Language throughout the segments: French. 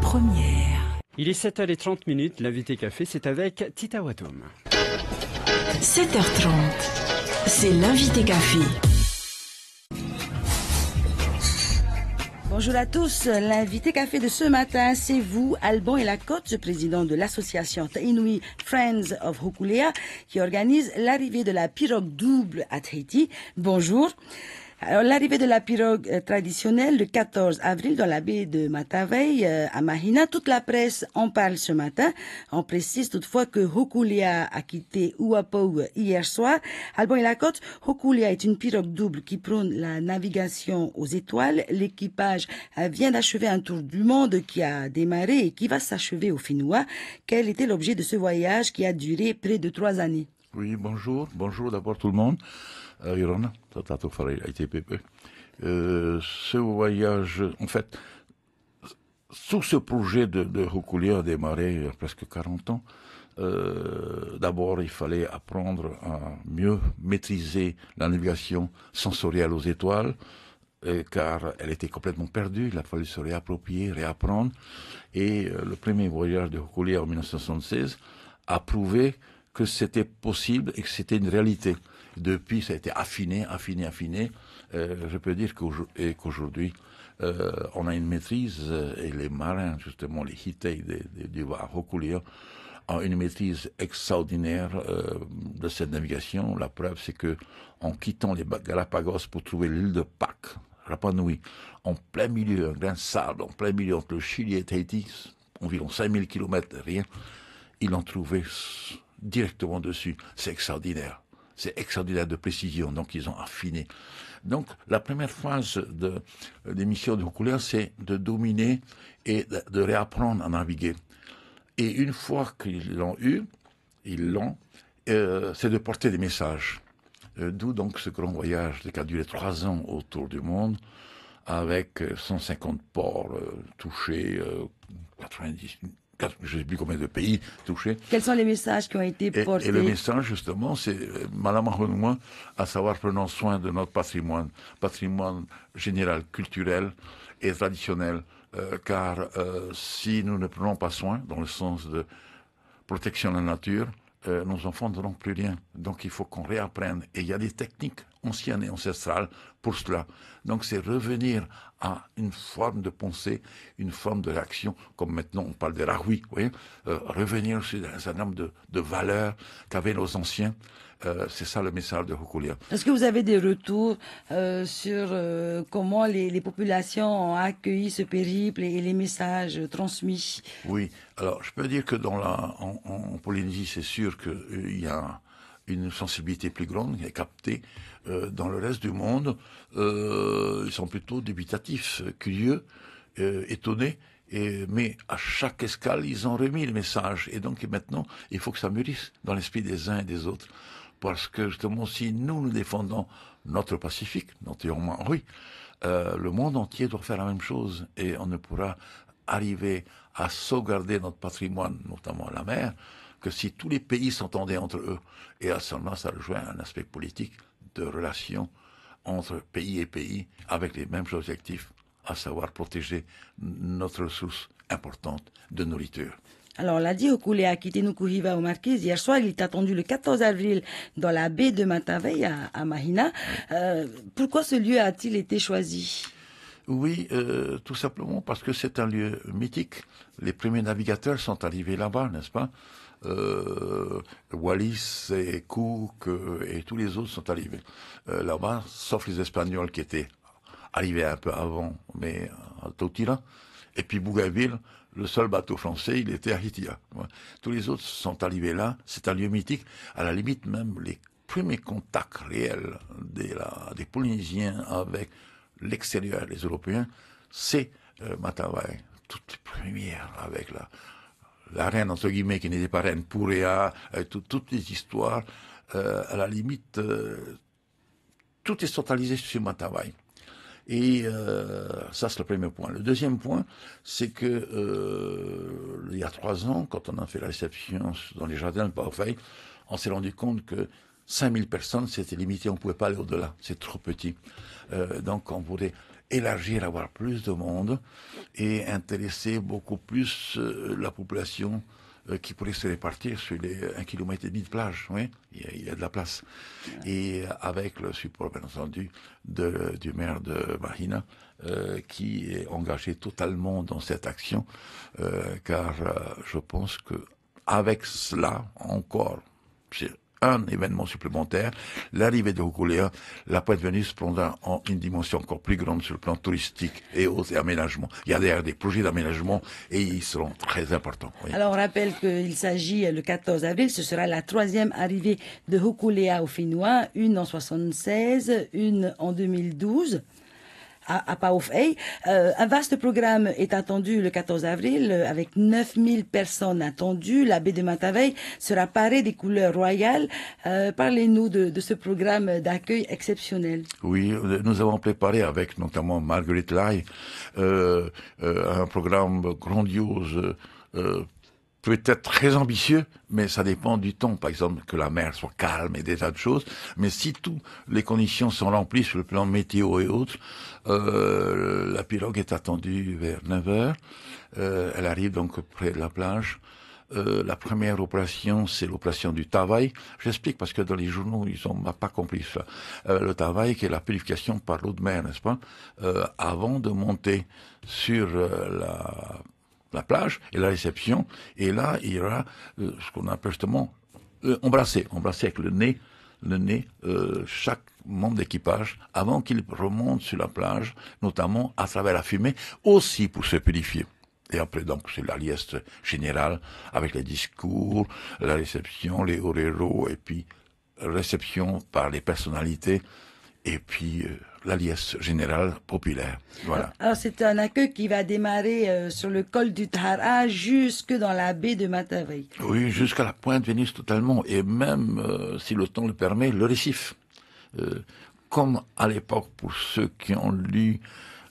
première. Il est 7h30, l'invité café, c'est avec Tita Watoum. 7h30, c'est l'invité café. Bonjour à tous, l'invité café de ce matin, c'est vous, Alban Elacotte, président de l'association Tainui Friends of Hokulea, qui organise l'arrivée de la pirogue double à Tahiti. Bonjour. Alors, l'arrivée de la pirogue traditionnelle le 14 avril dans la baie de Matavai à Mahina, toute la presse en parle ce matin. On précise toutefois que Hokulea a quitté Uapau hier soir. Alban Elacotte, Hokulea est une pirogue double qui prône la navigation aux étoiles. L'équipage vient d'achever un tour du monde qui a démarré et qui va s'achever au Finua. Quel était l'objet de ce voyage qui a duré près de 3 années? Oui, bonjour. Bonjour d'abord tout le monde. Irona, ce voyage, en fait, sous ce projet de Hokulea a démarré il y a presque 40 ans. D'abord, il fallait apprendre à mieux maîtriser la navigation sensorielle aux étoiles, car elle était complètement perdue. Il a fallu se réapproprier, réapprendre. Et le premier voyage de Hokulea en 1976 a prouvé que c'était possible et que c'était une réalité. Depuis, ça a été affiné. Je peux dire qu'aujourd'hui, on a une maîtrise, et les marins, justement, les Hitei du Hokulea, ont une maîtrise extraordinaire de cette navigation. La preuve, c'est que en quittant les Galapagos pour trouver l'île de Pâques, Rapa Nui, en plein milieu, un grain de sable, en plein milieu entre le Chili et Tahiti, environ 5000 km, rien, ils l'ont trouvé directement dessus. C'est extraordinaire. C'est extraordinaire de précision. Donc, ils ont affiné. Donc, la première phase de l'émission de Hokulea, c'est de dominer et de réapprendre à naviguer. Et une fois qu'ils l'ont eu, c'est de porter des messages. D'où donc ce grand voyage qui a duré 3 ans autour du monde, avec 150 ports touchés, 90, je ne sais plus combien de pays touchés. Quels sont les messages qui ont été portés? Et le message, justement, c'est Malama, à savoir prenons soin de notre patrimoine général, culturel et traditionnel, car si nous ne prenons pas soin, dans le sens de protection de la nature, nos enfants n'auront plus rien. Donc il faut qu'on réapprenne. Et il y a des techniques anciennes et ancestrales pour cela. Donc c'est revenir à une forme de pensée, une forme de réaction, comme maintenant on parle des rahui, vous voyez, revenir sur un certain nombre de valeurs qu'avaient nos anciens. C'est ça le message de Hokulea. Est-ce que vous avez des retours sur comment les populations ont accueilli ce périple et les messages transmis? Oui, alors je peux dire que en Polynésie, c'est sûr qu'il y a une sensibilité plus grande qui est captée. Dans le reste du monde, ils sont plutôt dubitatifs, curieux, étonnés. Mais à chaque escale, ils ont remis le message. Et donc maintenant, il faut que ça mûrisse dans l'esprit des uns et des autres. Parce que justement, si nous défendons notre Pacifique, notre oui, le monde entier doit faire la même chose. Et on ne pourra arriver à sauvegarder notre patrimoine, notamment la mer, que si tous les pays s'entendaient entre eux. Et à ce moment-là, ça rejoint un aspect politique de relation entre pays et pays avec les mêmes objectifs, à savoir protéger notre ressource importante de nourriture. Alors, on l'a dit, Hokulea a quitté Nukuhiva au Marquise hier soir. Il est attendu le 14 avril dans la baie de Matavai à Mahina. Pourquoi ce lieu a-t-il été choisi? Oui, tout simplement parce que c'est un lieu mythique. Les premiers navigateurs sont arrivés là-bas, n'est-ce pas? Wallis et Cook et tous les autres sont arrivés là-bas, sauf les Espagnols qui étaient arrivés un peu avant, mais à Tautira. Et puis Bougainville, le seul bateau français, il était à Hitia. Tous les autres sont arrivés là. C'est un lieu mythique. À la limite, même les premiers contacts réels des Polynésiens avec l'extérieur, les Européens, c'est Matavai. Toutes les premières avec la reine, entre guillemets, qui n'était pas reine, Pourea, toutes les histoires. À la limite, tout est centralisé sur Matavai. Et ça, c'est le premier point. Le deuxième point, c'est que il y a 3 ans, quand on a fait la réception dans les jardins de Paufei, on s'est rendu compte que 5000 personnes, c'était limité, on ne pouvait pas aller au-delà, c'est trop petit. Donc on voulait élargir, avoir plus de monde et intéresser beaucoup plus la population qui pourrait se répartir sur les 1,5 km de plage. Oui, il y a de la place. Et avec le support, bien entendu, du maire de Mahina, qui est engagé totalement dans cette action, car je pense que avec cela encore, c'est un événement supplémentaire, l'arrivée de Hokulea, la Pointe Vénus prendra une dimension encore plus grande sur le plan touristique et autres aménagements. Il y a d'ailleurs des projets d'aménagement et ils seront très importants. Oui. Alors, on rappelle qu'il s'agit le 14 avril, ce sera la 3e arrivée de Hokulea au Fénois, une en 76, une en 2012. À Paoufei. Un vaste programme est attendu le 14 avril avec 9000 personnes attendues. La baie de Matavai sera parée des couleurs royales. Parlez-nous de ce programme d'accueil exceptionnel. Oui, nous avons préparé avec notamment Marguerite Lai un programme grandiose, peut-être très ambitieux, mais ça dépend du temps. Par exemple, que la mer soit calme et des tas de choses. Mais si toutes les conditions sont remplies sur le plan météo et autres, la pirogue est attendue vers 9h. Elle arrive donc près de la plage. La première opération, c'est l'opération du Tavai. J'explique parce que dans les journaux, ils n'ont pas compris ça. Le Tavai, qui est la purification par l'eau de mer, n'est-ce pas, avant de monter sur la plage et la réception. Et là, il y aura ce qu'on appelle justement embrasser avec le nez, chaque membre d'équipage avant qu'il remonte sur la plage, notamment à travers la fumée, aussi pour se purifier. Et après, donc, c'est la liesse générale avec les discours, la réception, les oreros, et puis réception par les personnalités, et puis la liesse générale populaire. Voilà. Alors, c'est un accueil qui va démarrer sur le col du Tahara jusque dans la baie de Matavai. Oui, jusqu'à la Pointe Vénus totalement, et même, si le temps le permet, le récif. Comme à l'époque, pour ceux qui ont lu,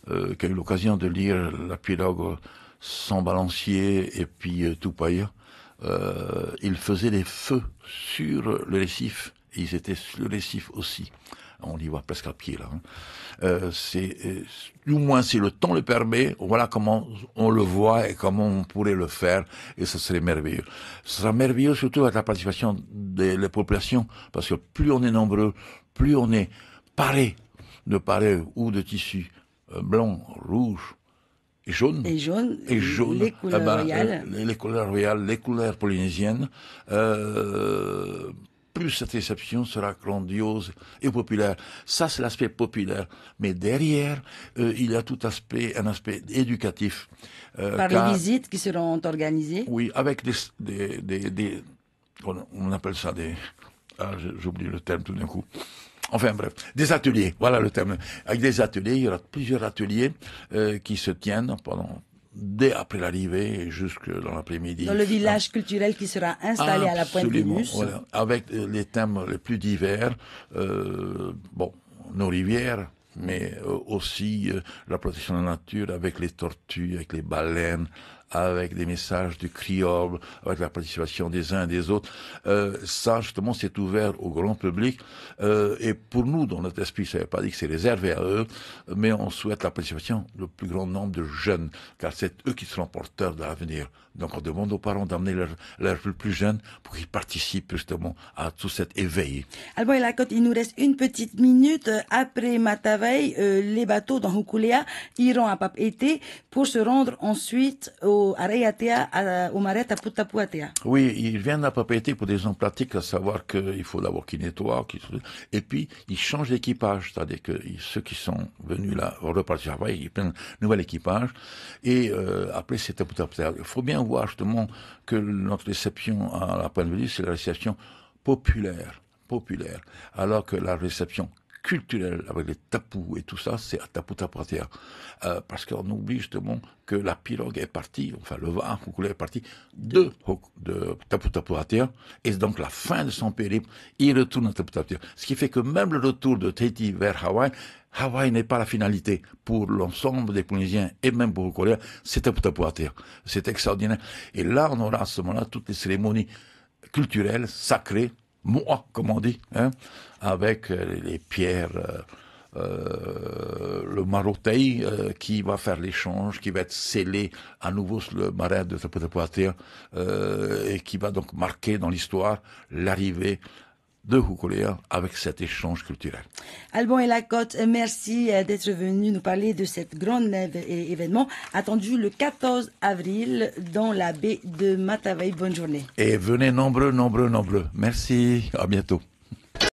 qui ont eu l'occasion de lire la pirogue sans balancier et puis Tupaya, ils faisaient des feux sur le récif, et ils étaient sur le récif aussi. On y voit presque à pied là. Du moins si le temps le permet, voilà comment on le voit et comment on pourrait le faire, et ce serait merveilleux. Ce sera merveilleux surtout avec la participation des populations, parce que plus on est nombreux, plus on est paré de parés ou de tissus blanc, rouge et jaune. Et jaune. Les couleurs royales. Les couleurs royales, les couleurs polynésiennes. Plus cette réception sera grandiose et populaire. Ça, c'est l'aspect populaire. Mais derrière, il y a tout un aspect éducatif. Par les visites qui seront organisées. Oui, avec des on appelle ça j'oublie le terme tout d'un coup. Enfin bref, des ateliers, voilà le terme. Avec des ateliers, il y aura plusieurs ateliers qui se tiennent dès après l'arrivée et jusque dans l'après-midi. Dans le village culturel qui sera installé à la Pointe Vénus. Voilà, avec les thèmes les plus divers, nos rivières, mais aussi la protection de la nature avec les tortues, avec les baleines, avec des messages du criole, avec la participation des uns et des autres. Ça, justement, c'est ouvert au grand public. Et pour nous, dans notre esprit, ça ne veut pas dire que c'est réservé à eux, mais on souhaite la participation du plus grand nombre de jeunes, car c'est eux qui seront porteurs de l'avenir. Donc on demande aux parents d'amener leurs plus jeunes pour qu'ils participent justement à tout cet éveil. Alban et Lacote, il nous reste une petite minute. Après Matavai, les bateaux dans Hokulea iront à Papeete pour se rendre ensuite à Reiatea, au marais Taputapuatea. Oui, ils viennent à Papeete pour des raisons pratiques, à savoir qu'il faut d'abord qu'ils nettoient, et puis ils changent d'équipage, c'est-à-dire que ceux qui sont venus là repartir à Hawaï, ils prennent un nouvel équipage, et après c'est Taputapuatea. Il faut bien voir justement que notre réception à la Pointe Vénus, c'est la réception populaire, alors que la réception culturelle avec les tapous et tout ça, c'est à Taputapuatea. Parce qu'on oublie justement que la pirogue est partie, enfin le vent Hokulea est parti de Taputapuatea, et donc la fin de son périple, il retourne à Taputapuatea. Ce qui fait que même le retour de Tahiti vers Hawaï n'est pas la finalité pour l'ensemble des Polynésiens et même pour Hokulea, c'est Taputapuatea. C'est extraordinaire. Et là, on aura à ce moment-là toutes les cérémonies culturelles, sacrées, moi, comme on dit, avec les pierres le Marotei qui va faire l'échange, qui va être scellé à nouveau sur le marais de Tapuatea et qui va donc marquer dans l'histoire l'arrivée de Hokulea avec cet échange culturel. Alban et la Côte, merci d'être venu nous parler de cet grand événement attendu le 14 avril dans la baie de Matavai. Bonne journée. Et venez nombreux. Merci, à bientôt.